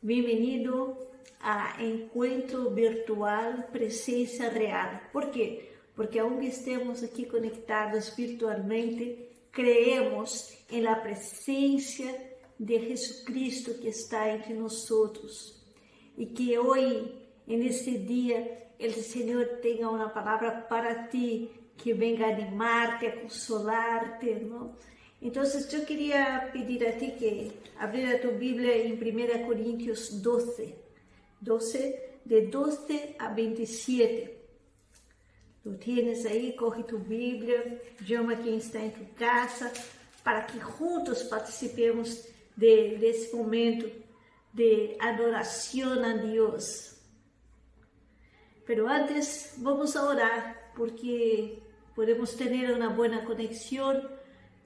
Bem-vindo a Encontro Virtual Presença Real. Por quê? Porque aunque estemos aqui conectados virtualmente, creemos em la presença de Jesucristo que está entre nós e que hoje, neste dia, o Senhor tenha uma palavra para ti que venga a animarte, a consolarte, não? Então, eu queria pedir a ti que abrira tu Bíblia em 1 Coríntios 12, de 12 a 27. Tu tienes aí, corre tu Bíblia, chama quem está em tu casa, para que juntos participemos desse momento de adoração a Deus. Pero antes, vamos a orar, porque podemos ter uma boa conexão,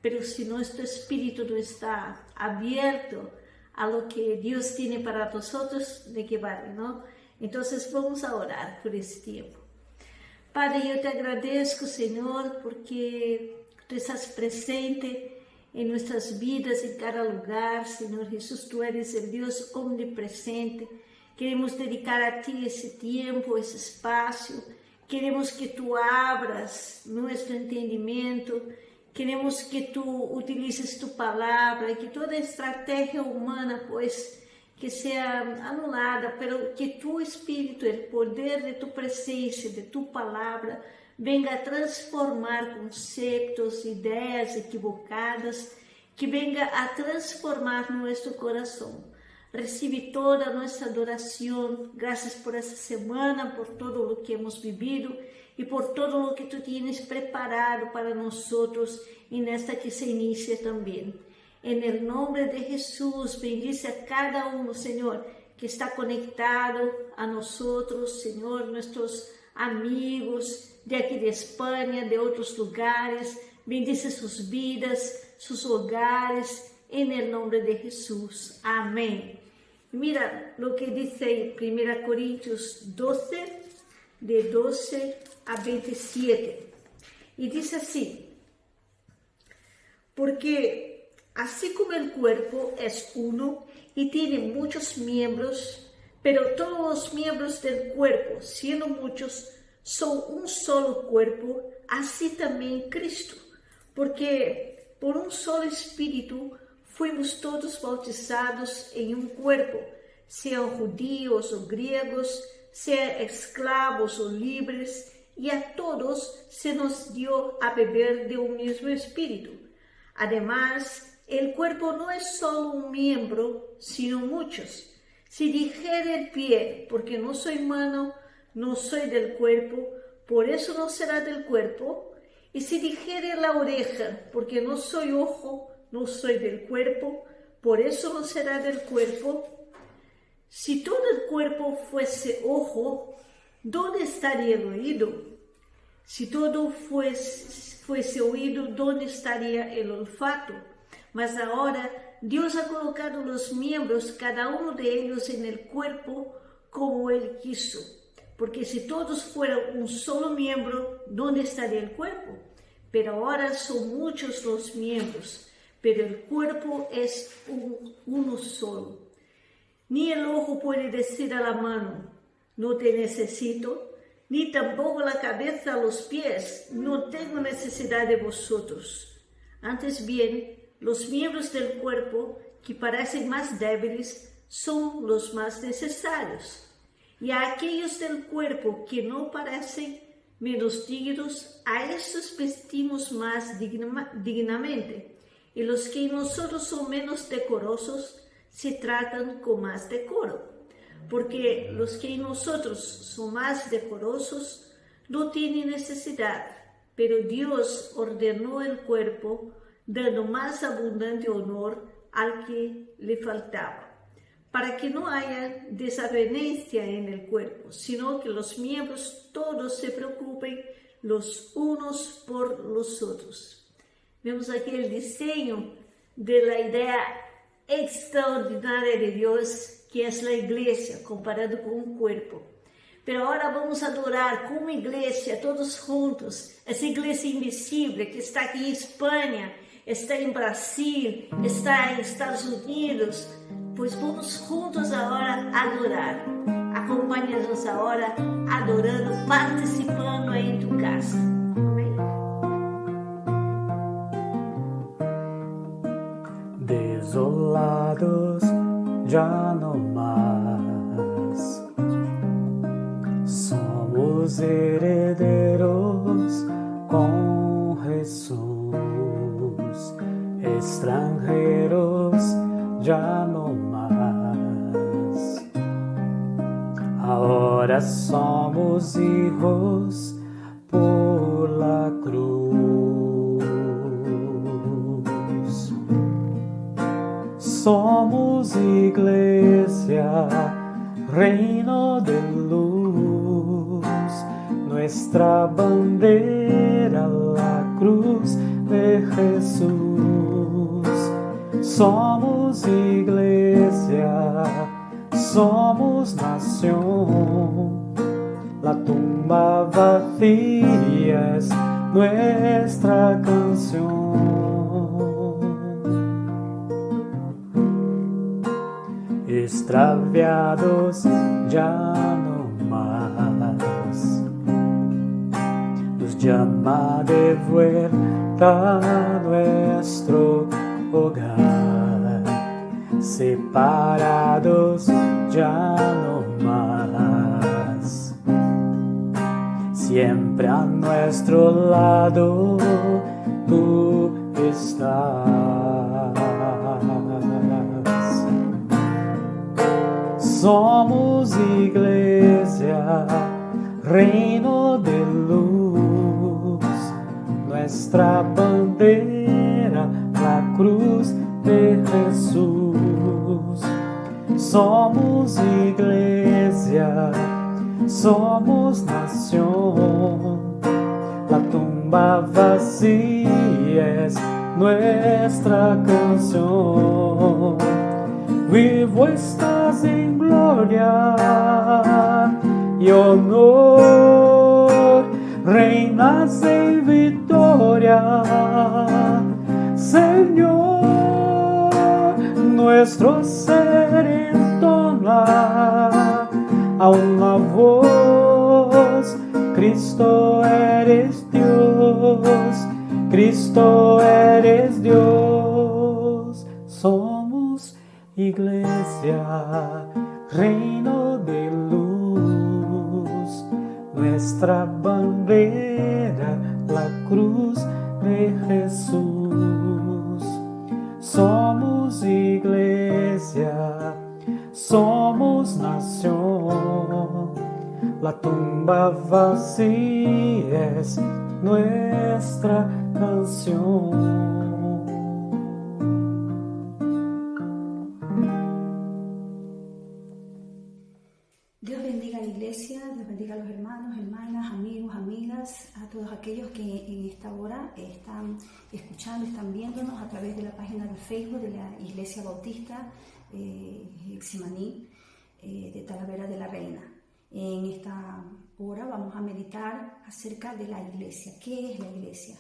pero si nuestro espíritu no está abierto a lo que Dios tiene para nosotros, ¿de qué vale, no? Entonces vamos a orar por este tiempo. Padre, yo te agradezco, Señor, porque tú estás presente en nuestras vidas, en cada lugar. Señor Jesús, tú eres el Dios omnipresente. Queremos dedicar a ti ese tiempo, ese espacio. Queremos que tú abras nuestro entendimiento. Queremos que tú utilices tu palabra y que toda estrategia humana, pues, que sea anulada, pero que tu Espíritu, el poder de tu presencia, de tu palabra, venga a transformar conceptos, ideas equivocadas, que venga a transformar nuestro corazón. Recibe toda nuestra adoración. Gracias por esta semana, por todo lo que hemos vivido y por todo lo que tú tienes preparado para nosotros en esta que se inicia también. En el nombre de Jesús, bendice a cada uno, Señor, que está conectado a nosotros, Señor, nuestros amigos de aquí de España, de otros lugares. Bendice sus vidas, sus hogares, en el nombre de Jesús. Amén. Mira lo que dice 1 Corintios 12, de 12 a 27. Y dice así: porque así como el cuerpo es uno y tiene muchos miembros, pero todos los miembros del cuerpo, siendo muchos, son un solo cuerpo, así también Cristo. Porque por un solo espíritu fuimos todos bautizados en un cuerpo, sean judíos o griegos, sean esclavos o libres, y a todos se nos dio a beber de un mismo espíritu. Además, el cuerpo no es solo un miembro, sino muchos. Si dijere el pie, porque no soy mano, no soy del cuerpo, por eso no será del cuerpo. Y si dijere la oreja, porque no soy ojo, no soy del cuerpo, por eso no será del cuerpo. Si todo el cuerpo fuese ojo, ¿dónde estaría el oído? Si todo fuese oído, ¿dónde estaría el olfato? Mas ahora Dios ha colocado los miembros, cada uno de ellos, en el cuerpo como Él quiso. Porque si todos fueran un solo miembro, ¿dónde estaría el cuerpo? Pero ahora son muchos los miembros, pero el cuerpo es uno solo. Ni el ojo puede decir a la mano, no te necesito, ni tampoco la cabeza a los pies, no tengo necesidad de vosotros. Antes bien, los miembros del cuerpo que parecen más débiles son los más necesarios. Y a aquellos del cuerpo que no parecen menos dignos, a estos vestimos más dignamente. Y los que en nosotros son menos decorosos, se tratan con más decoro. Porque los que en nosotros son más decorosos, no tienen necesidad, pero Dios ordenó el cuerpo, dando más abundante honor al que le faltaba, para que no haya desavenencia en el cuerpo, sino que los miembros todos se preocupen los unos por los otros. Vemos aquí el diseño de la idea extraordinaria de Dios, que es la iglesia, comparado con un cuerpo. Pero ahora vamos a adorar como iglesia, todos juntos, esa iglesia invisible que está aquí en España, está en Brasil, está en Estados Unidos, Pues vamos juntos ahora a adorar. Acompáñanos ahora adorando, participando ahí en tu casa. Amén. Desolados ya no más, somos herederos con Jesús, extranjeros ya no más, ahora somos hijos por la cruz. Somos iglesia, reino de luz, nuestra bandera la cruz de Jesús. Somos iglesia, somos nación, la tumba vacía es nuestra canción. Extraviados ya no más, nos llama de vuelta a nuestro hogar. Separados ya no más, siempre a nuestro lado tú estás. Somos iglesia, reino de luz, nuestra bandera, la cruz de Jesús. Somos iglesia, somos nación, la tumba vacía es nuestra canción. Vivo estás en gloria y honor, reinas en victoria, Señor, nuestro ser entona a una voz: Cristo eres Dios, Cristo eres Dios. Somos iglesia, reino de luz, nuestra bandera, la cruz de Jesús. Somos iglesia, somos nación, la tumba vacía es nuestra canción. Dios bendiga a la iglesia, Dios bendiga a los hermanos, hermanas, amigos, amigas, a todos aquellos que en esta hora están escuchando, están viéndonos a través de la página de Facebook de la Iglesia Bautista Getsemaní de Talavera de la Reina. En esta hora vamos a meditar acerca de la iglesia. ¿Qué es la iglesia?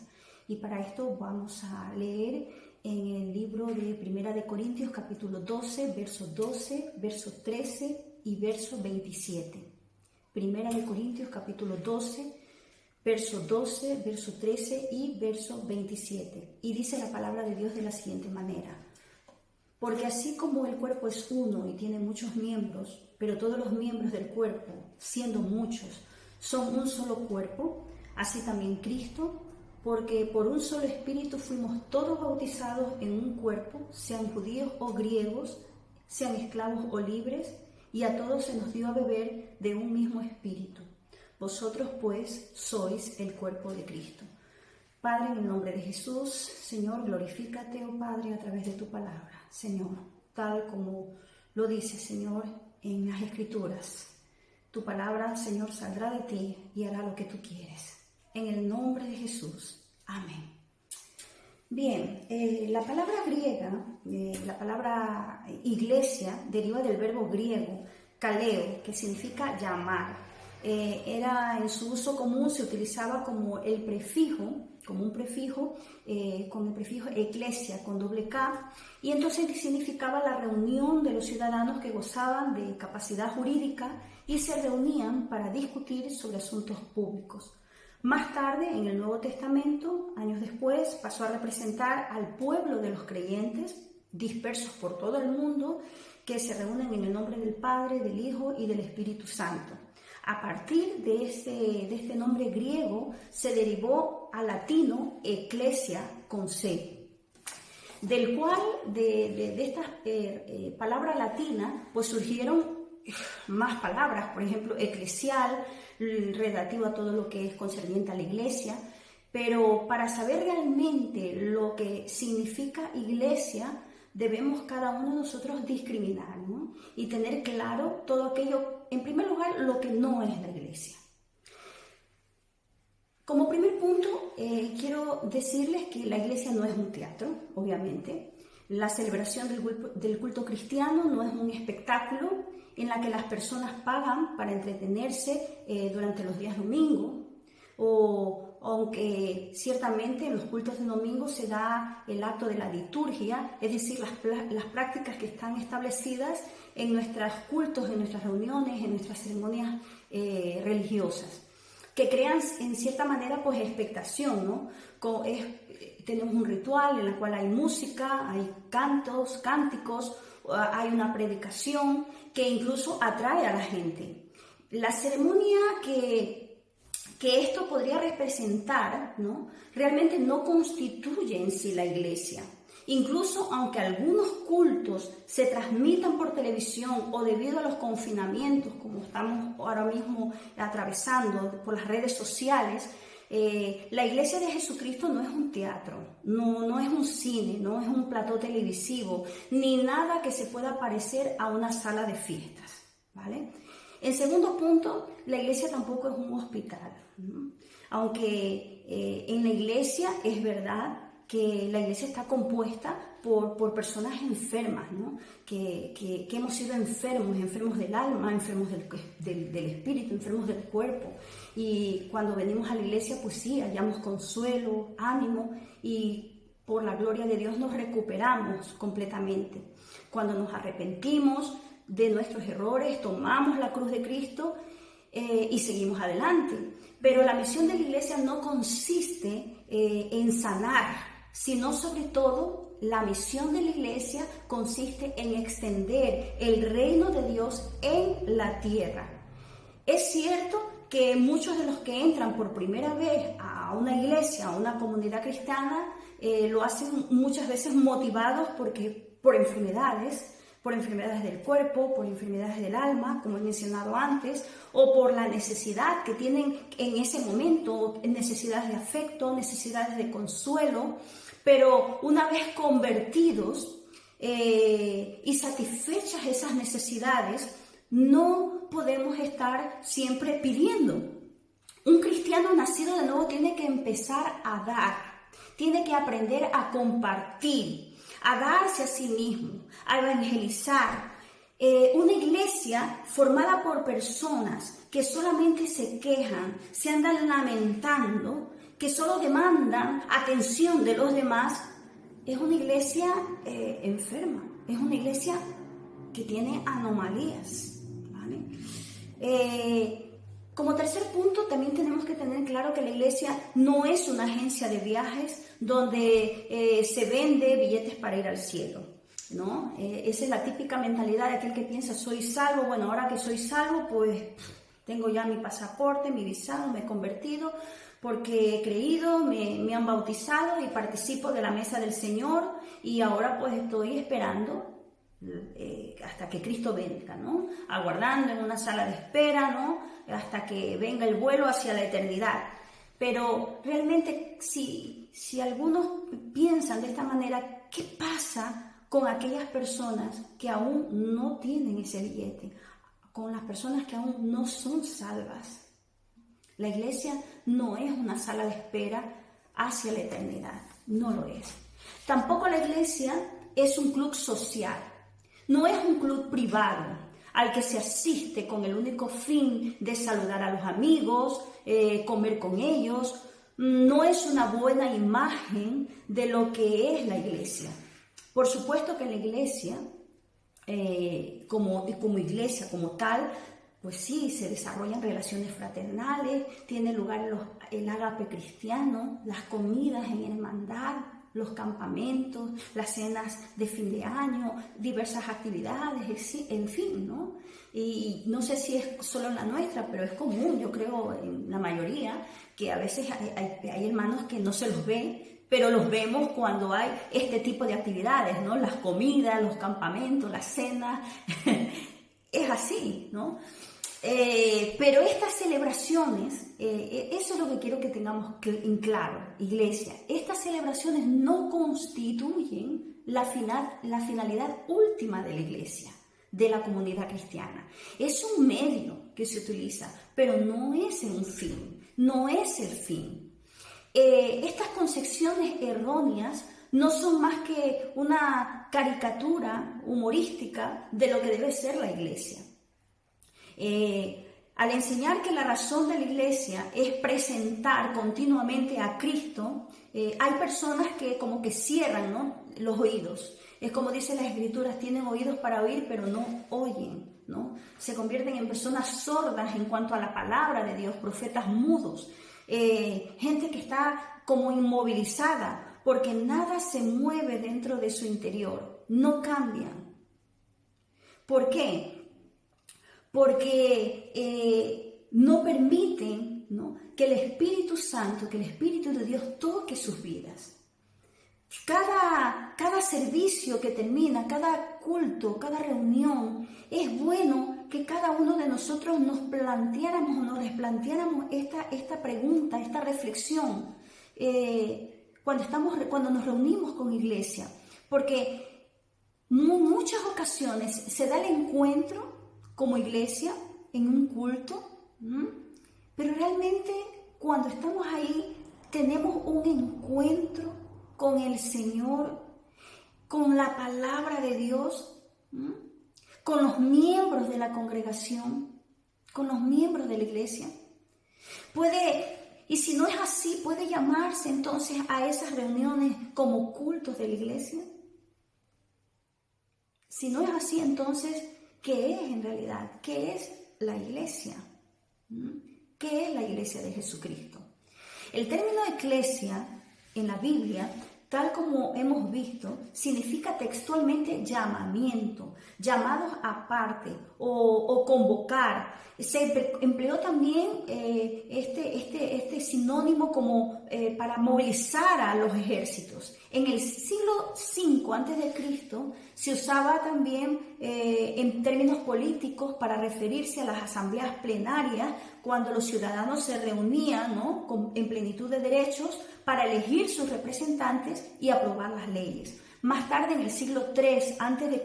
Y para esto vamos a leer en el libro de Primera de Corintios, capítulo 12, verso 12, verso 13 y verso 27. Primera de Corintios, capítulo 12, verso 12, verso 13 y verso 27. Y dice la palabra de Dios de la siguiente manera: porque así como el cuerpo es uno y tiene muchos miembros, pero todos los miembros del cuerpo, siendo muchos, son un solo cuerpo, así también Cristo, porque por un solo espíritu fuimos todos bautizados en un cuerpo, sean judíos o griegos, sean esclavos o libres, y a todos se nos dio a beber de un mismo espíritu. Vosotros pues sois el cuerpo de Cristo. Padre, en el nombre de Jesús, Señor, glorifícate, oh Padre, a través de tu palabra, Señor, tal como lo dice, Señor, en las Escrituras. Tu palabra, Señor, saldrá de ti y hará lo que tú quieres. En el nombre de Jesús. Amén. Bien, la palabra griega, la palabra iglesia, deriva del verbo griego kaleo, que significa llamar. era en su uso común, se utilizaba como el prefijo, como un prefijo, con el prefijo eclesia, con doble K, y entonces significaba la reunión de los ciudadanos que gozaban de capacidad jurídica y se reunían para discutir sobre asuntos públicos. Más tarde, en el Nuevo Testamento, años después, pasó a representar al pueblo de los creyentes, dispersos por todo el mundo, que se reúnen en el nombre del Padre, del Hijo y del Espíritu Santo. A partir de este nombre griego se derivó al latino eclesia con C, del cual de esta palabra latina pues surgieron más palabras, por ejemplo eclesial, relativo a todo lo que es concerniente a la iglesia, pero para saber realmente lo que significa iglesia debemos cada uno de nosotros discriminar, ¿no? Y tener claro todo aquello, en primer lugar, lo que no es la iglesia. Como primer punto, quiero decirles que la iglesia no es un teatro, obviamente. La celebración del culto cristiano no es un espectáculo en la que las personas pagan para entretenerse durante los días domingo, o aunque ciertamente en los cultos de domingo se da el acto de la liturgia, es decir, las prácticas que están establecidas en nuestros cultos, en nuestras reuniones, en nuestras ceremonias religiosas, que crean en cierta manera pues expectación, ¿no? Tenemos un ritual en el cual hay música, hay cantos, cánticos, hay una predicación que incluso atrae a la gente. La ceremonia que esto podría representar, ¿no? Realmente no constituye en sí la iglesia. Incluso aunque algunos cultos se transmitan por televisión o debido a los confinamientos, como estamos ahora mismo atravesando por las redes sociales, la iglesia de Jesucristo no es un teatro, no es un cine, no es un plató televisivo, ni nada que se pueda parecer a una sala de fiestas, ¿vale? En segundo punto, la iglesia tampoco es un hospital, ¿no? Aunque en la iglesia es verdad que la iglesia está compuesta por personas enfermas, ¿no? que hemos sido enfermos del alma, enfermos del espíritu, enfermos del cuerpo. Y cuando venimos a la iglesia, pues sí, hallamos consuelo, ánimo, y por la gloria de Dios nos recuperamos completamente. Cuando nos arrepentimos de nuestros errores, tomamos la cruz de Cristo y seguimos adelante. Pero la misión de la iglesia no consiste en sanar, sino sobre todo la misión de la iglesia consiste en extender el reino de Dios en la tierra. Es cierto que muchos de los que entran por primera vez a una iglesia, a una comunidad cristiana, lo hacen muchas veces motivados por enfermedades del cuerpo, por enfermedades del alma, como he mencionado antes, o por la necesidad que tienen en ese momento, necesidades de afecto, necesidades de consuelo, pero una vez convertidos y satisfechas esas necesidades, no podemos estar siempre pidiendo. Un cristiano nacido de nuevo tiene que empezar a dar, tiene que aprender a compartir, a darse a sí mismo, a evangelizar. Una iglesia formada por personas que solamente se quejan, se andan lamentando, que solo demandan atención de los demás, es una iglesia enferma, es una iglesia que tiene anomalías, ¿vale? Como tercer punto, también tenemos que tener claro que la iglesia no es una agencia de viajes donde se vende billetes para ir al cielo, ¿no? Esa es la típica mentalidad de aquel que piensa, soy salvo, bueno, ahora que soy salvo, pues tengo ya mi pasaporte, mi visado, me he convertido, porque he creído, me han bautizado y participo de la mesa del Señor y ahora pues estoy esperando hasta que Cristo venga, ¿no? Aguardando en una sala de espera, ¿no? Hasta que venga el vuelo hacia la eternidad. Pero realmente si algunos piensan de esta manera, ¿qué pasa con aquellas personas que aún no tienen ese billete? Con las personas que aún no son salvas. La iglesia no es una sala de espera hacia la eternidad, no lo es. Tampoco la iglesia es un club social, no es un club privado. al que se asiste con el único fin de saludar a los amigos, comer con ellos, no es una buena imagen de lo que es la iglesia. Por supuesto que la iglesia, como iglesia, como tal, pues sí, se desarrollan relaciones fraternales, tiene lugar el ágape cristiano, las comidas en hermandad, los campamentos, las cenas de fin de año, diversas actividades, en fin, ¿no? Y no sé si es solo en la nuestra, pero es común, yo creo, en la mayoría, que a veces hay hermanos que no se los ve, pero los vemos cuando hay este tipo de actividades, ¿no? Las comidas, los campamentos, las cenas, es así, ¿no? Pero estas celebraciones, eso es lo que quiero que tengamos en claro, iglesia. Estas celebraciones no constituyen la finalidad última de la iglesia, de la comunidad cristiana. Es un medio que se utiliza, pero no es un fin, no es el fin. Estas concepciones erróneas no son más que una caricatura humorística de lo que debe ser la iglesia. Al enseñar que la razón de la iglesia es presentar continuamente a Cristo, hay personas que como que cierran, ¿no?, los oídos. Es como dice las Escrituras, tienen oídos para oír, pero no oyen, ¿no? Se convierten en personas sordas en cuanto a la palabra de Dios, profetas mudos, gente que está como inmovilizada, porque nada se mueve dentro de su interior, no cambian. ¿Por qué? Porque no permiten, ¿no?, que el Espíritu Santo, que el Espíritu de Dios toque sus vidas. Cada servicio que termina, cada culto, cada reunión, es bueno que cada uno de nosotros nos planteáramos o nos replanteáramos esta pregunta, esta reflexión, cuando nos reunimos con iglesia, porque en muchas ocasiones se da el encuentro como iglesia en un culto, pero realmente cuando estamos ahí tenemos un encuentro con el Señor, con la palabra de Dios, con los miembros de la congregación, con los miembros de la iglesia. Y si no es así, puede llamarse entonces a esas reuniones como cultos de la iglesia. Si no es así, entonces, ¿qué es en realidad? ¿Qué es la iglesia? ¿Qué es la iglesia de Jesucristo? El término eclesia en la Biblia, tal como hemos visto, significa textualmente llamamiento, llamados aparte o convocar. Se empleó también este sinónimo como para movilizar a los ejércitos. En el siglo V a.C. se usaba también en términos políticos para referirse a las asambleas plenarias cuando los ciudadanos se reunían, ¿no?, en plenitud de derechos para elegir sus representantes y aprobar las leyes. Más tarde, en el siglo III a.C.,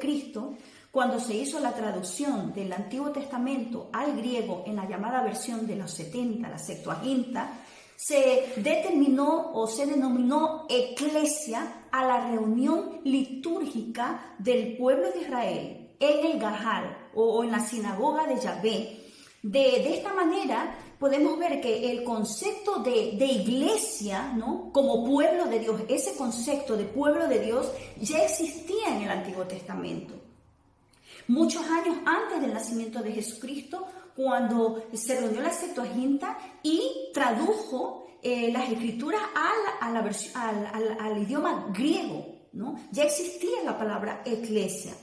cuando se hizo la traducción del Antiguo Testamento al griego en la llamada versión de los 70, la Septuaginta, se determinó o se denominó eclesia a la reunión litúrgica del pueblo de Israel en el Gahal o en la sinagoga de Yahvé. De esta manera podemos ver que el concepto de iglesia, ¿no?, como pueblo de Dios, ese concepto de pueblo de Dios ya existía en el Antiguo Testamento. Muchos años antes del nacimiento de Jesucristo, cuando se reunió la Septuaginta y tradujo las escrituras al idioma griego, ¿no?, ya existía la palabra eclesia.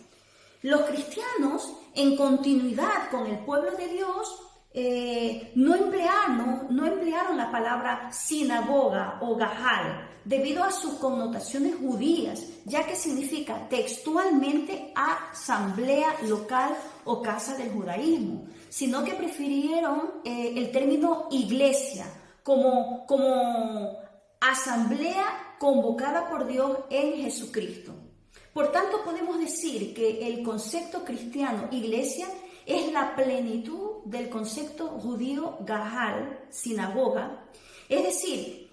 Los cristianos, en continuidad con el pueblo de Dios, no emplearon la palabra sinagoga o gahal debido a sus connotaciones judías, ya que significa textualmente asamblea local o casa del judaísmo, sino que prefirieron el término iglesia como asamblea convocada por Dios en Jesucristo. Por tanto, podemos decir que el concepto cristiano iglesia es la plenitud del concepto judío gahal, sinagoga, es decir,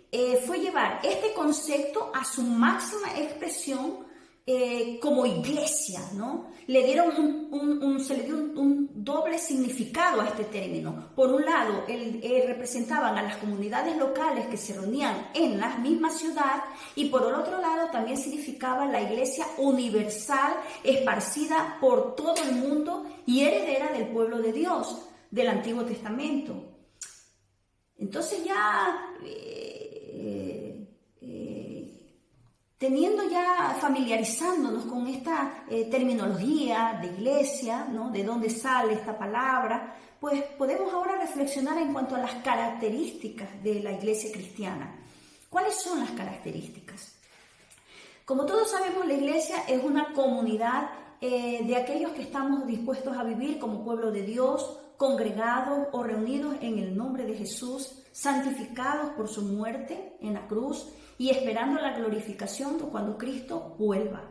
fue llevar este concepto a su máxima expresión como iglesia, ¿no? Le dieron se le dio un doble significado a este término. Por un lado, representaban a las comunidades locales que se reunían en la misma ciudad, y por el otro lado también significaba la iglesia universal, esparcida por todo el mundo y heredera del pueblo de Dios del Antiguo Testamento. Entonces ya teniendo ya familiarizándonos con esta terminología de iglesia, ¿no? De dónde sale esta palabra, pues podemos ahora reflexionar en cuanto a las características de la iglesia cristiana. ¿Cuáles son las características? Como todos sabemos, la iglesia es una comunidad de aquellos que estamos dispuestos a vivir como pueblo de Dios, congregados o reunidos en el nombre de Jesús, santificados por su muerte en la cruz y esperando la glorificación cuando Cristo vuelva.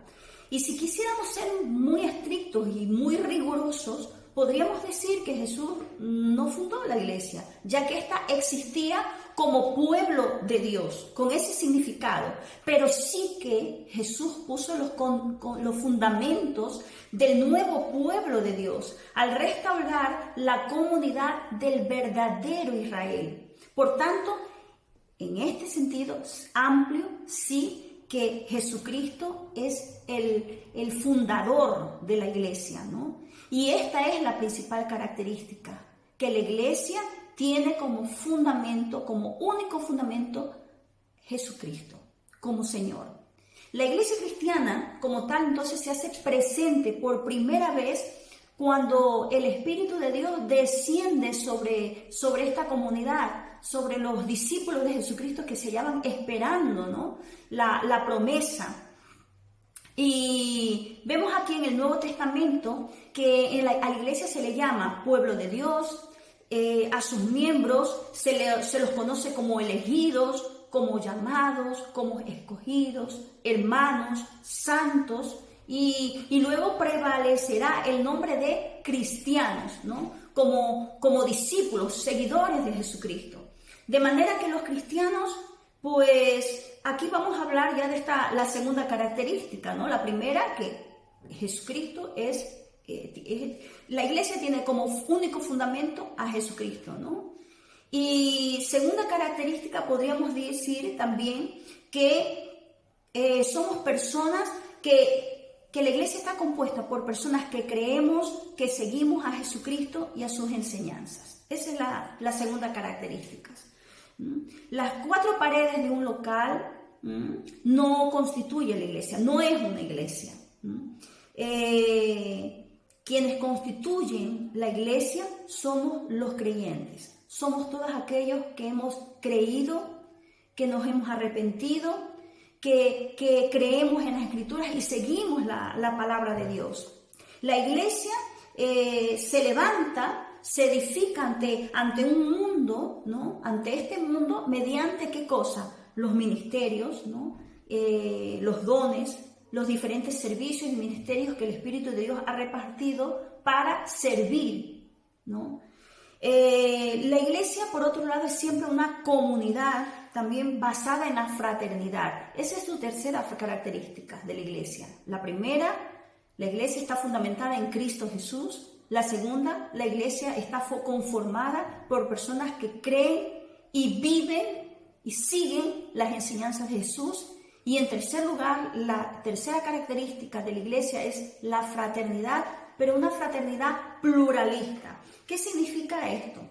Y si quisiéramos ser muy estrictos y muy rigurosos, podríamos decir que Jesús no fundó la iglesia, ya que ésta existía como pueblo de Dios, con ese significado, pero sí que Jesús puso los fundamentos del nuevo pueblo de Dios al restaurar la comunidad del verdadero Israel. Por tanto, en este sentido amplio, sí que Jesucristo es el fundador de la iglesia, ¿no? Y esta es la principal característica, que la iglesia tiene como fundamento, como único fundamento, Jesucristo, como Señor. La iglesia cristiana, como tal, entonces se hace presente por primera vez cuando el Espíritu de Dios desciende sobre esta comunidad, sobre los discípulos de Jesucristo que se llaman esperando, ¿no? la promesa. Y vemos aquí en el Nuevo Testamento que a la iglesia se le llama pueblo de Dios, a sus miembros se los conoce como elegidos, como llamados, como escogidos, hermanos, santos, y luego prevalecerá el nombre de cristianos, ¿no? Como discípulos, seguidores de Jesucristo. De manera que los cristianos, pues aquí vamos a hablar ya de la segunda característica, ¿no? La primera, que Jesucristo la iglesia tiene como único fundamento a Jesucristo, ¿no? Y segunda característica, podríamos decir también que somos personas que la iglesia está compuesta por personas que creemos, que seguimos a Jesucristo y a sus enseñanzas. Esa es la segunda característica. Las cuatro paredes de un local no constituyen la iglesia, no es una iglesia. Quienes constituyen la iglesia somos los creyentes. Somos todos aquellos que hemos creído, que nos hemos arrepentido, que creemos en las Escrituras y seguimos la palabra de Dios. La iglesia se levanta, se edifica ante un mundo, ¿no? Ante este mundo, mediante ¿qué cosa? Los ministerios, ¿no? Los dones, los diferentes servicios y ministerios que el Espíritu de Dios ha repartido para servir, ¿no? La iglesia, por otro lado, es siempre una comunidad también basada en la fraternidad. Esa es su tercera característica de la iglesia. La primera, la iglesia está fundamentada en Cristo Jesús. La segunda, la iglesia está conformada por personas que creen y viven y siguen las enseñanzas de Jesús. Y en tercer lugar, la tercera característica de la iglesia es la fraternidad, pero una fraternidad pluralista. ¿Qué significa esto?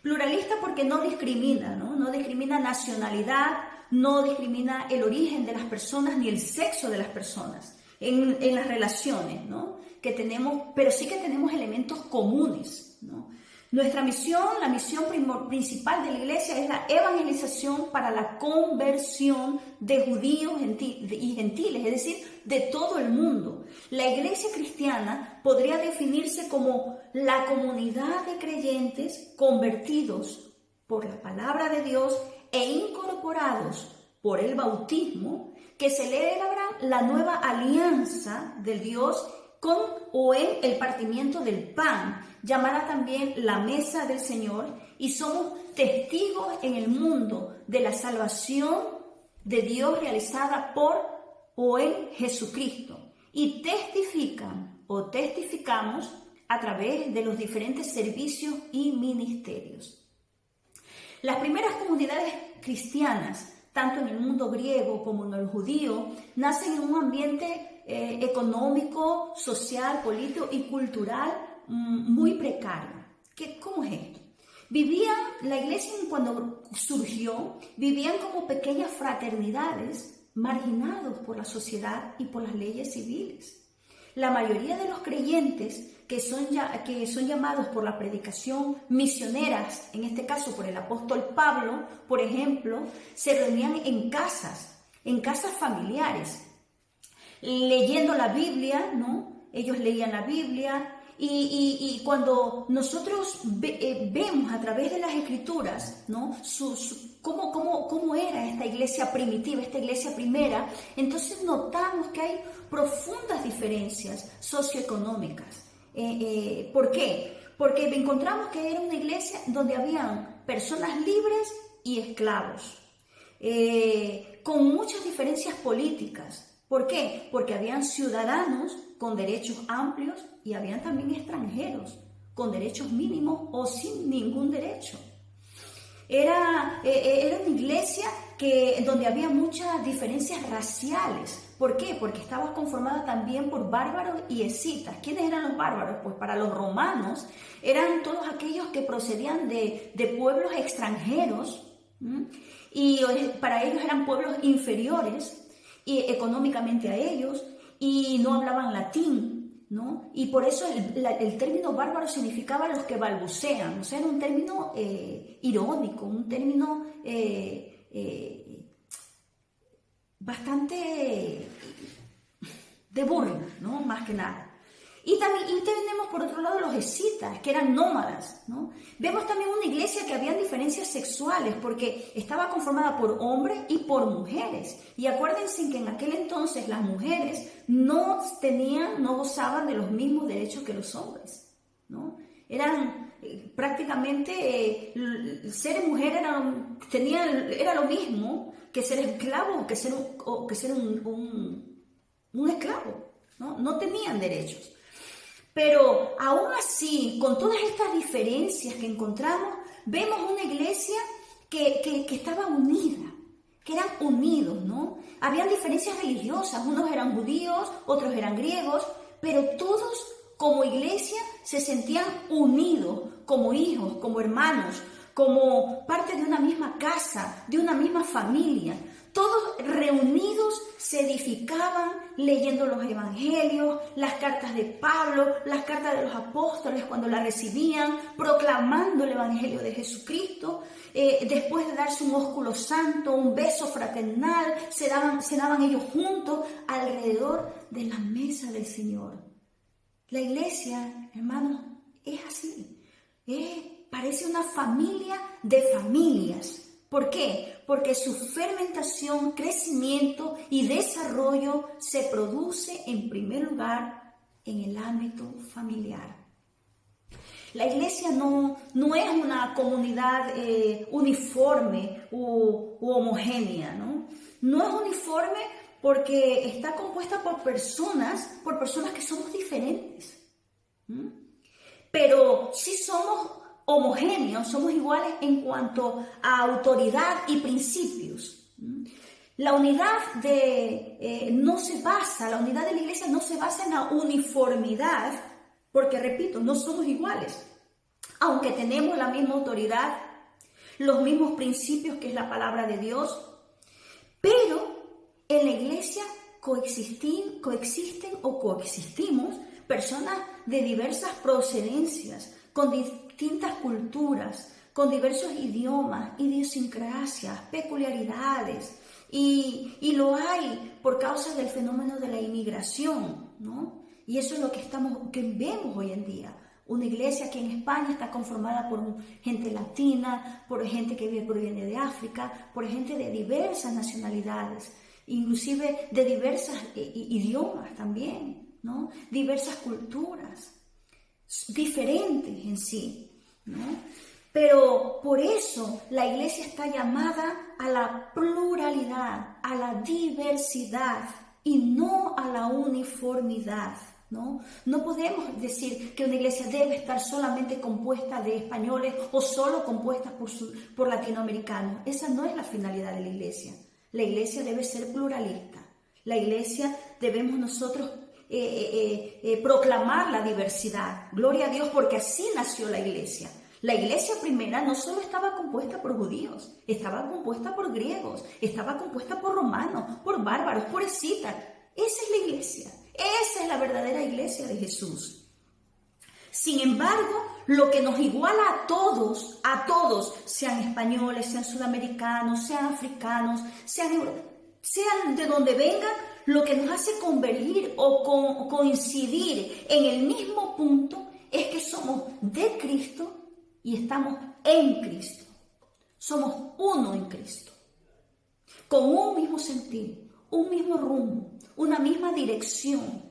Pluralista porque no discrimina, ¿no? No discrimina nacionalidad, no discrimina el origen de las personas ni el sexo de las personas en las relaciones, ¿no? Que tenemos, pero sí que tenemos elementos comunes, ¿no? Nuestra misión, la misión principal de la iglesia es la evangelización para la conversión de judíos y gentiles, es decir, de todo el mundo. La iglesia cristiana podría definirse como la comunidad de creyentes convertidos por la palabra de Dios e incorporados por el bautismo que celebran la nueva alianza del Dios con o en el partimiento del pan, llamada también la mesa del Señor, y somos testigos en el mundo de la salvación de Dios realizada por o en Jesucristo y testifican o testificamos a través de los diferentes servicios y ministerios. Las primeras comunidades cristianas, tanto en el mundo griego como en el judío, nacen en un ambiente económico, social, político y cultural muy precario. ¿Cómo es esto? La iglesia cuando surgió, vivían como pequeñas fraternidades marginados por la sociedad y por las leyes civiles. La mayoría de los creyentes que son llamados por la predicación misioneras, en este caso por el apóstol Pablo, por ejemplo, se reunían en casas familiares, leyendo la Biblia, ¿no? Ellos leían la Biblia y cuando nosotros vemos a través de las Escrituras, ¿no? Cómo era esta iglesia primitiva, esta iglesia primera, entonces notamos que hay profundas diferencias socioeconómicas. ¿Por qué? Porque encontramos que era una iglesia donde habían personas libres y esclavos, con muchas diferencias políticas. ¿Por qué? Porque habían ciudadanos con derechos amplios y habían también extranjeros con derechos mínimos o sin ningún derecho. Era una iglesia donde había muchas diferencias raciales. ¿Por qué? Porque estaba conformada también por bárbaros y escitas. ¿Quiénes eran los bárbaros? Pues para los romanos eran todos aquellos que procedían de pueblos extranjeros, y para ellos eran pueblos inferiores y económicamente a ellos y no hablaban latín, ¿no? Y por eso el término bárbaro significaba los que balbucean, o sea, era un término irónico, un término bastante de burla, ¿no? Más que nada. Y también tenemos por otro lado los escitas, que eran nómadas, ¿no? Vemos también una iglesia que había diferencias sexuales porque estaba conformada por hombres y por mujeres. Y acuérdense que en aquel entonces las mujeres no gozaban de los mismos derechos que los hombres, ¿no? Eran prácticamente, ser mujer era lo mismo que ser esclavo o que ser un esclavo, ¿no? No tenían derechos. Pero aún así, con todas estas diferencias que encontramos, vemos una iglesia que estaba unida, que eran unidos, ¿no? Habían diferencias religiosas, unos eran judíos, otros eran griegos, pero todos como iglesia se sentían unidos, como hijos, como hermanos, como parte de una misma casa, de una misma familia. Todos reunidos se edificaban leyendo los evangelios, las cartas de Pablo, las cartas de los apóstoles cuando las recibían, proclamando el evangelio de Jesucristo. Después de darse un ósculo santo, un beso fraternal, cenaban ellos juntos alrededor de la mesa del Señor. La iglesia, hermanos, es así. Parece una familia de familias. ¿Por qué? Porque su fermentación, crecimiento y desarrollo se produce en primer lugar en el ámbito familiar. La iglesia no es una comunidad uniforme u homogénea, ¿no? No es uniforme porque está compuesta por personas que somos diferentes. Pero sí somos homogéneos, somos iguales en cuanto a autoridad y principios. La unidad la unidad de la iglesia no se basa en la uniformidad, porque repito, no somos iguales, aunque tenemos la misma autoridad, los mismos principios que es la palabra de Dios, pero en la iglesia coexisten o coexistimos personas de diversas procedencias, con distintas culturas, con diversos idiomas, idiosincrasias, peculiaridades, y lo hay por causa del fenómeno de la inmigración, ¿no? Y eso es lo que vemos hoy en día. Una iglesia que en España está conformada por gente latina, por gente que proviene de África, por gente de diversas nacionalidades, inclusive de diversos idiomas también, ¿no? Diversas culturas, diferentes en sí, ¿no? Pero por eso la iglesia está llamada a la pluralidad, a la diversidad y no a la uniformidad. ¿No? No podemos decir que una iglesia debe estar solamente compuesta de españoles o solo compuesta por latinoamericanos. Esa no es la finalidad de la iglesia. La iglesia debe ser pluralista. La iglesia debemos nosotros proclamar la diversidad. Gloria a Dios, porque así nació la iglesia. La iglesia primera no solo estaba compuesta por judíos, estaba compuesta por griegos, estaba compuesta por romanos, por bárbaros, por escitas. Esa es la iglesia. Esa es la verdadera iglesia de Jesús. Sin embargo, lo que nos iguala a todos, sean españoles, sean sudamericanos, sean africanos, sean de donde vengan, lo que nos hace convergir o coincidir en el mismo punto es que somos de Cristo y estamos en Cristo. Somos uno en Cristo, con un mismo sentir, un mismo rumbo, una misma dirección.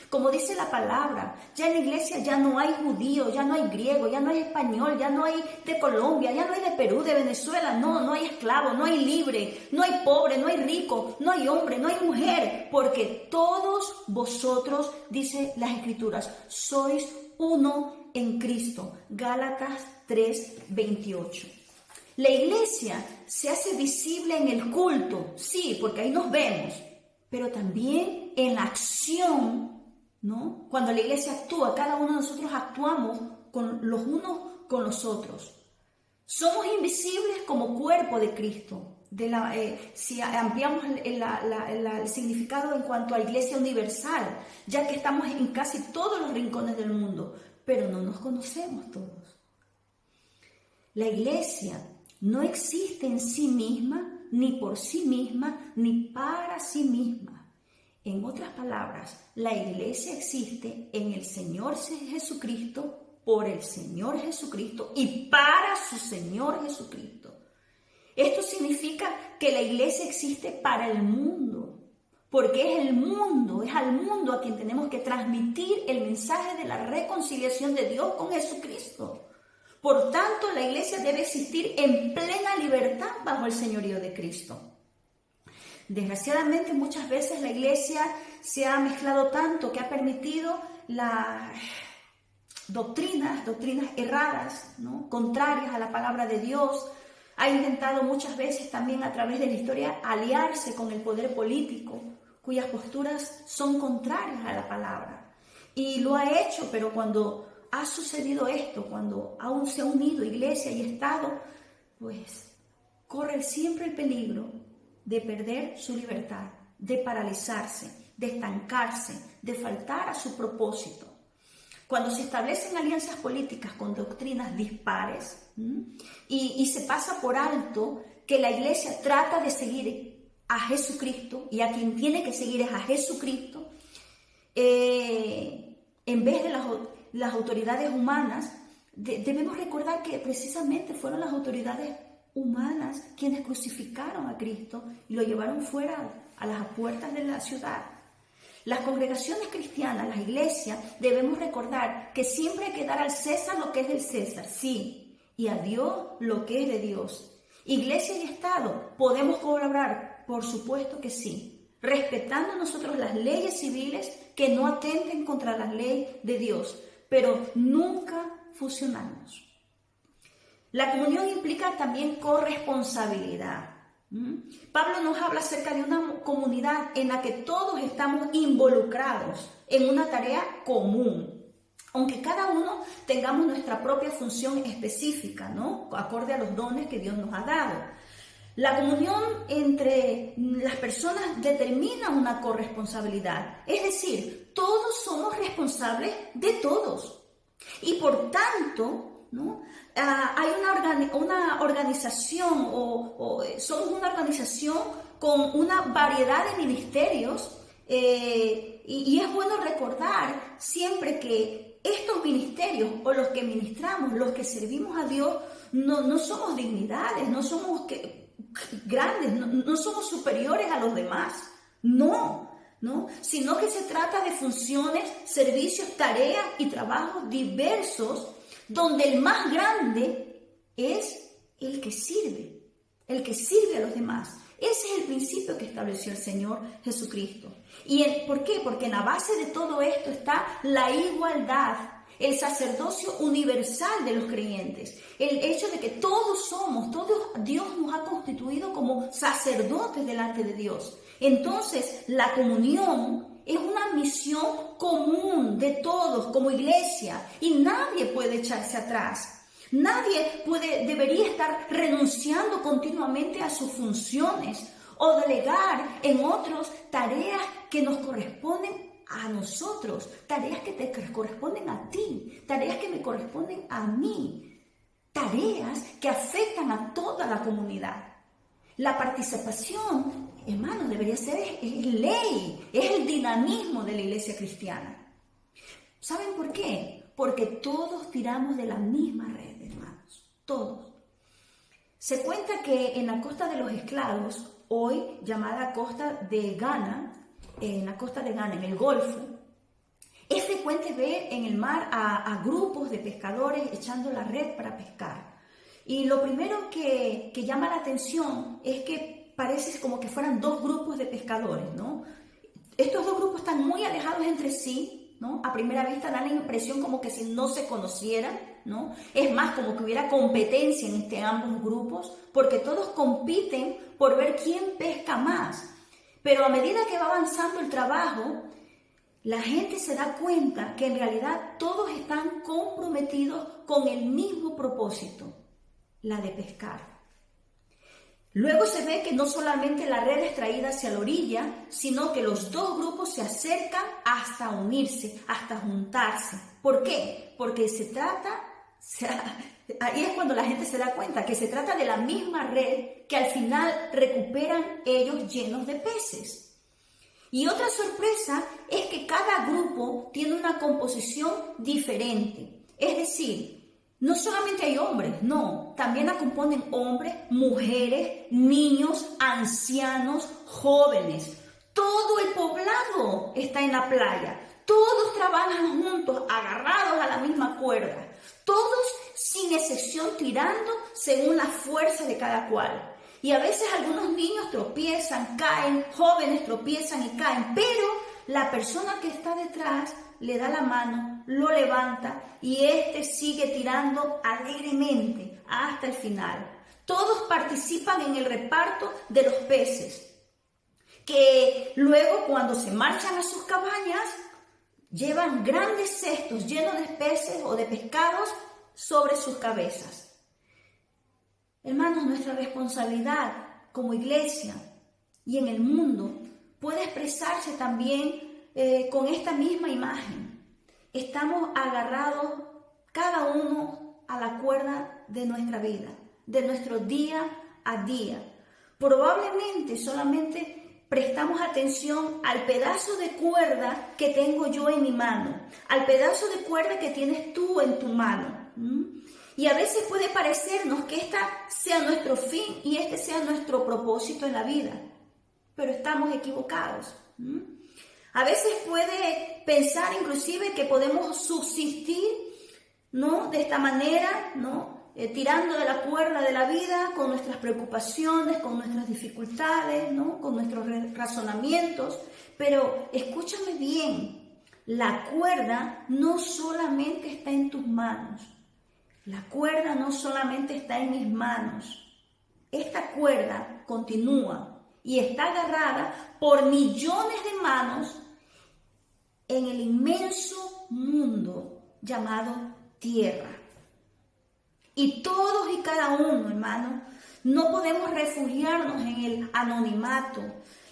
Como dice la palabra, ya en la iglesia ya no hay judío, ya no hay griego, ya no hay español, ya no hay de Colombia, ya no hay de Perú, de Venezuela, no hay esclavo, no hay libre, no hay pobre, no hay rico, no hay hombre, no hay mujer, porque todos vosotros, dice las Escrituras, sois uno en Cristo. Gálatas 3:28. La iglesia se hace visible en el culto, sí, porque ahí nos vemos, pero también en la acción, ¿no? Cuando la iglesia actúa, cada uno de nosotros actuamos con los unos con los otros. Somos invisibles como cuerpo de Cristo. Si ampliamos el significado en cuanto a iglesia universal, ya que estamos en casi todos los rincones del mundo, pero no nos conocemos todos. La iglesia no existe en sí misma, ni por sí misma, ni para sí misma. En otras palabras, la iglesia existe en el Señor Jesucristo, por el Señor Jesucristo y para su Señor Jesucristo. Esto significa que la iglesia existe para el mundo, porque es al mundo a quien tenemos que transmitir el mensaje de la reconciliación de Dios con Jesucristo. Por tanto, la iglesia debe existir en plena libertad bajo el señorío de Cristo. Desgraciadamente, muchas veces la iglesia se ha mezclado tanto que ha permitido las doctrinas erradas, ¿no? Contrarias a la palabra de Dios. Ha intentado muchas veces también a través de la historia aliarse con el poder político, cuyas posturas son contrarias a la palabra. Y lo ha hecho, pero cuando ha sucedido esto, cuando aún se ha unido iglesia y Estado, pues corre siempre el peligro de perder su libertad, de paralizarse, de estancarse, de faltar a su propósito. Cuando se establecen alianzas políticas con doctrinas dispares y se pasa por alto que la iglesia trata de seguir a Jesucristo y a quien tiene que seguir es a Jesucristo, en vez de las autoridades humanas, debemos recordar que precisamente fueron las autoridades humanas quienes crucificaron a Cristo y lo llevaron fuera a las puertas de la ciudad. Las congregaciones cristianas, las iglesias, debemos recordar que siempre hay que dar al César lo que es del César, sí, y a Dios lo que es de Dios. Iglesia y Estado, ¿podemos colaborar? Por supuesto que sí, respetando nosotros las leyes civiles que no atenten contra la ley de Dios, pero nunca fusionarnos. La comunión implica también corresponsabilidad. Pablo nos habla acerca de una comunidad en la que todos estamos involucrados en una tarea común, aunque cada uno tengamos nuestra propia función específica, ¿no? Acorde a los dones que Dios nos ha dado. La comunión entre las personas determina una corresponsabilidad, es decir, todos somos responsables de todos y por tanto, ¿no? Hay una organización somos una organización con una variedad de ministerios y es bueno recordar siempre que estos ministerios o los que ministramos, los que servimos a Dios, no somos dignidades, no somos grandes, no somos superiores a los demás, no, sino que se trata de funciones, servicios, tareas y trabajos diversos donde el más grande es el que sirve a los demás, Ese es el principio que estableció el Señor Jesucristo. ¿Por qué? Porque en la base de todo esto está la igualdad, el sacerdocio universal de los creyentes, el hecho de que todos Dios nos ha constituido como sacerdotes delante de Dios. Entonces, la comunión es una misión común de todos como iglesia y nadie puede echarse atrás. Nadie debería estar renunciando continuamente a sus funciones o delegar en otros tareas que nos corresponden a nosotros, tareas que te corresponden a ti, tareas que me corresponden a mí, tareas que afectan a toda la comunidad. La participación, hermanos, debería ser es ley, es el dinamismo de la iglesia cristiana. ¿Saben por qué? Porque todos tiramos de la misma red, hermanos, todos. Se cuenta que en la costa de los esclavos, hoy llamada costa de Ghana, en la costa de Ghana, en el Golfo, es frecuente ver en el mar a grupos de pescadores echando la red para pescar. Y lo primero que llama la atención es que parece como que fueran dos grupos de pescadores, ¿no? Estos dos grupos están muy alejados entre sí, ¿no? A primera vista dan la impresión como que si no se conocieran, ¿no? Es más, como que hubiera competencia en ambos grupos, porque todos compiten por ver quién pesca más. Pero a medida que va avanzando el trabajo, la gente se da cuenta que en realidad todos están comprometidos con el mismo propósito, la de pescar. Luego se ve que no solamente la red es traída hacia la orilla, sino que los dos grupos se acercan hasta unirse, hasta juntarse. ¿Por qué? Porque ahí es cuando la gente se da cuenta que se trata de la misma red que al final recuperan ellos llenos de peces. Y otra sorpresa es que cada grupo tiene una composición diferente. Es decir, no solamente hay hombres, no, también la componen hombres, mujeres, niños, ancianos, jóvenes. Todo el poblado está en la playa. Todos trabajan juntos, agarrados a la misma cuerda. Todos, sin excepción, tirando según la fuerza de cada cual. Y a veces algunos niños tropiezan, caen, jóvenes tropiezan y caen, pero la persona que está detrás le da la mano, lo levanta y sigue tirando alegremente hasta el final. Todos participan en el reparto de los peces, que luego cuando se marchan a sus cabañas, llevan grandes cestos llenos de peces o de pescados sobre sus cabezas. Hermanos, nuestra responsabilidad como iglesia y en el mundo puede expresarse también con esta misma imagen. Estamos agarrados cada uno a la cuerda de nuestra vida, de nuestro día a día. Probablemente solamente prestamos atención al pedazo de cuerda que tengo yo en mi mano, al pedazo de cuerda que tienes tú en tu mano. Y a veces puede parecernos que esta sea nuestro fin y este sea nuestro propósito en la vida, pero estamos equivocados. A veces puede pensar inclusive que podemos subsistir, ¿no? De esta manera, ¿no? Tirando de la cuerda de la vida con nuestras preocupaciones, con nuestras dificultades, ¿no? Con nuestros razonamientos. Pero escúchame bien, la cuerda no solamente está en tus manos. La cuerda no solamente está en mis manos. Esta cuerda continúa y está agarrada por millones de manos en el inmenso mundo llamado tierra. Y todos y cada uno, hermano, no podemos refugiarnos en el anonimato.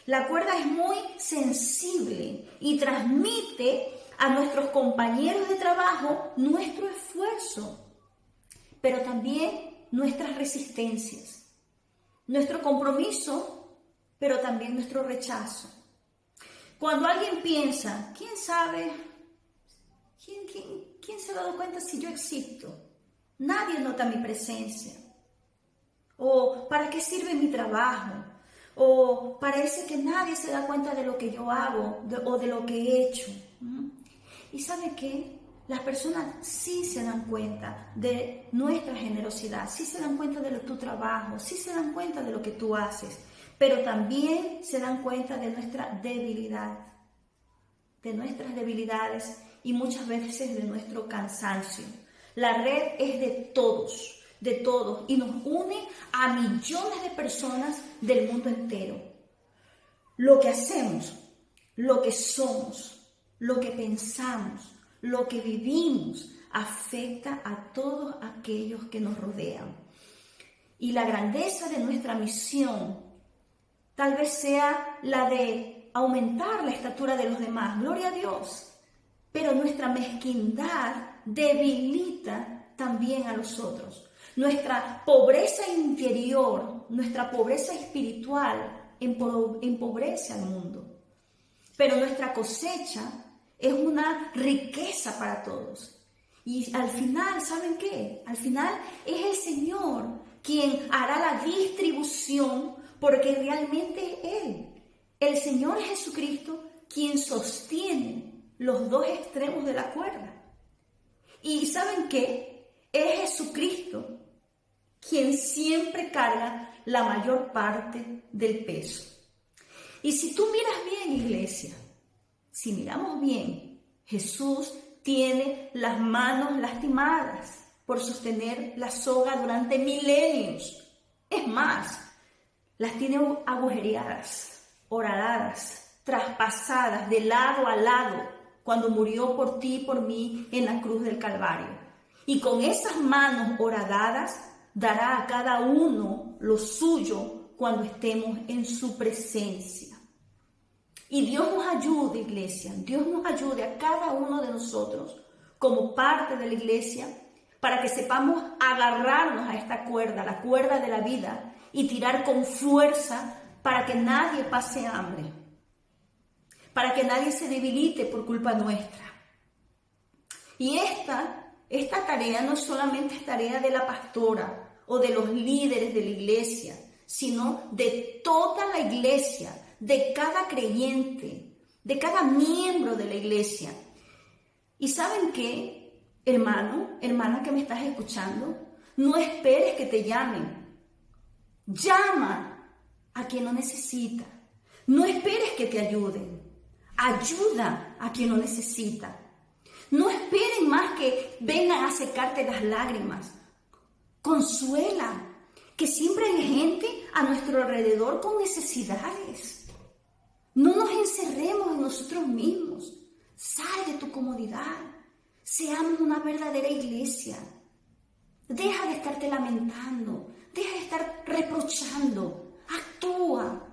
La cuerda es muy sensible y transmite a nuestros compañeros de trabajo nuestro esfuerzo, pero también nuestras resistencias, nuestro compromiso, pero también nuestro rechazo. Cuando alguien piensa, ¿quién sabe? ¿Quién se ha dado cuenta si yo existo? Nadie nota mi presencia. O ¿para qué sirve mi trabajo? O parece que nadie se da cuenta de lo que yo hago o de lo que he hecho. ¿Y sabe qué? las personas sí se dan cuenta de nuestra generosidad, sí se dan cuenta de tu trabajo, sí se dan cuenta de lo que tú haces, pero también se dan cuenta de nuestra debilidad, de nuestras debilidades y muchas veces de nuestro cansancio. La red es de todos, y nos une a millones de personas del mundo entero. Lo que hacemos, lo que somos, lo que pensamos, lo que vivimos, afecta a todos aquellos que nos rodean. Y la grandeza de nuestra misión tal vez sea la de aumentar la estatura de los demás, gloria a Dios, pero nuestra mezquindad debilita también a los otros. Nuestra pobreza interior, nuestra pobreza espiritual empobrece al mundo. Pero nuestra cosecha es una riqueza para todos. Y al final, ¿saben qué? Al final es el Señor quien hará la distribución, porque realmente el Señor Jesucristo, quien sostiene los dos extremos de la cuerda. Y ¿saben qué? Es Jesucristo quien siempre carga la mayor parte del peso. Y si tú miras bien, iglesia, si miramos bien, Jesús tiene las manos lastimadas por sostener la soga durante milenios. Es más, las tiene agujereadas, horadadas, traspasadas de lado a lado cuando murió por ti y por mí en la cruz del Calvario. Y con esas manos horadadas dará a cada uno lo suyo cuando estemos en su presencia. Y Dios nos ayude, iglesia, Dios nos ayude a cada uno de nosotros como parte de la iglesia para que sepamos agarrarnos a esta cuerda, la cuerda de la vida, y tirar con fuerza para que nadie pase hambre, para que nadie se debilite por culpa nuestra. Y esta tarea no solamente es tarea de la pastora o de los líderes de la iglesia, sino de toda la iglesia, de cada creyente, de cada miembro de la iglesia. ¿Y saben qué, hermano, hermana que me estás escuchando? No esperes que te llamen. Llama a quien lo necesita. No esperes que te ayuden. Ayuda a quien lo necesita. No esperen más que vengan a secarte las lágrimas. Consuela, que siempre hay gente a nuestro alrededor con necesidades. No nos encerremos en nosotros mismos. Sal de tu comodidad. Seamos una verdadera iglesia. Deja de estarte lamentando. Deja de estar reprochando. Actúa.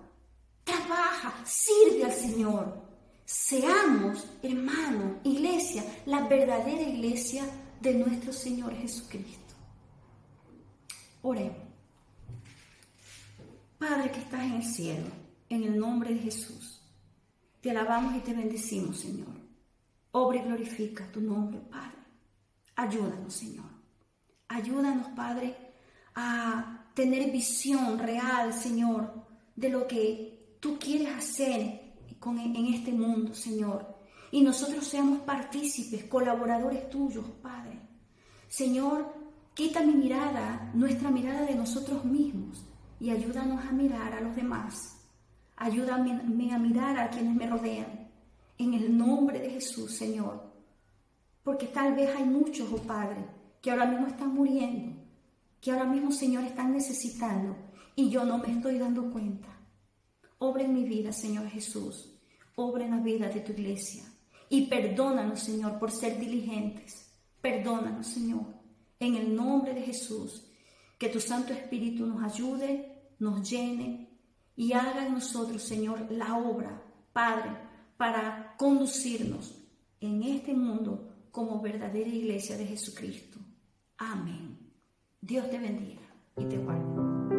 Trabaja. Sirve al Señor. Seamos, hermanos, iglesia, la verdadera iglesia de nuestro Señor Jesucristo. Oremos. Padre que estás en el cielo, en el nombre de Jesús, te alabamos y te bendecimos, Señor. Obra y glorifica tu nombre, Padre. Ayúdanos, Señor. Ayúdanos, Padre, a tener visión real, Señor, de lo que tú quieres hacer en este mundo, Señor. Y nosotros seamos partícipes, colaboradores tuyos, Padre. Señor, quita mi mirada, nuestra mirada de nosotros mismos y ayúdanos a mirar a los demás. Ayúdame a mirar a quienes me rodean. En el nombre de Jesús, Señor. Porque tal vez hay muchos, oh Padre, que ahora mismo están muriendo, que ahora mismo, Señor, están necesitando y yo no me estoy dando cuenta. Obra en mi vida, Señor Jesús. Obra en la vida de tu iglesia. Y perdónanos, Señor, por ser diligentes. Perdónanos, Señor, en el nombre de Jesús. Que tu Santo Espíritu nos ayude, nos llene y haga en nosotros, Señor, la obra, Padre, para conducirnos en este mundo como verdadera iglesia de Jesucristo. Amén. Dios te bendiga y te guarde.